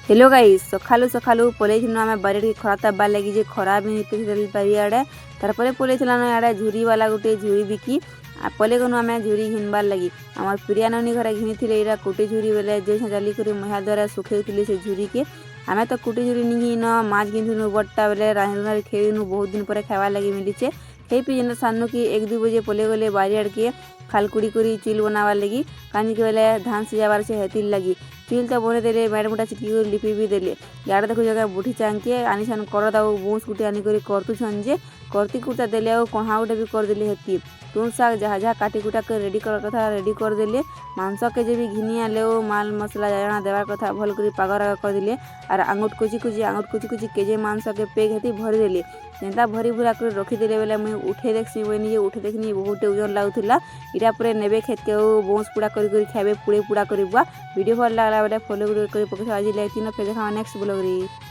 Hello guys सखालू सखालू पलैथिनु आमे बारियाड के खरा तापबार लगी जे खरा भी निकली बारियाडे तारपरे पलैथिलानो याडे झुरी वाला गुटे झुरी बिकी पले गनु आमे झुरी घिनबार लगी आमर प्रिया नानी घरे घिनिथिले एरा कुटी झुरी बेले जे जाली करी महा द्वारा सुखेउथिले से झुरी के आमे तो कुटी झुरी निगी न माछ घिनथिनु बट्टा बेले राहिनुना खेइनु बहुत दिन परे खाइबार लगी मिलिचे खेई पी जेन सान्नु की 1-2 बजे पले गले बारियाड के खाल कुड़ी करी चिल बनावार लगी कानी के बेले धान सिजाबार से हेतिल लगी चिल तो बने देले मैड मुटा चिटकी कर लिपि भी देले यार देखो जगह बुठी चांके आनी सान कर दाऊ बूस गुटे आनी करी करतु छंजे करती कुटा देले और कोहा गुटे भी कर देले हेती तुम साग जहाँ जहाँ काटी कुटा कर रेडी कर कथा रेडी कर देले मांस के जे भी घिनी आले माल मसला जाना देवार कथा भल करी पागर कर देले और आंगुट कुची कुची केजे मांस के पेग हेती भरी देले जेंता भरी भूरा कर रखी देले बेले मुई उठे देखसी बनी जे उठे देखनी बहुत ओजन लाଗୁଥିଲା इटा पूरे नेबे खेत के बोंस पुड़ा करी खाइबे पुड़े पुड़ा करी वीडियो भल लागला बेले फॉलो कर पके आज लाइक तीन फिर देखा नेक्स्ट ब्लॉग रे।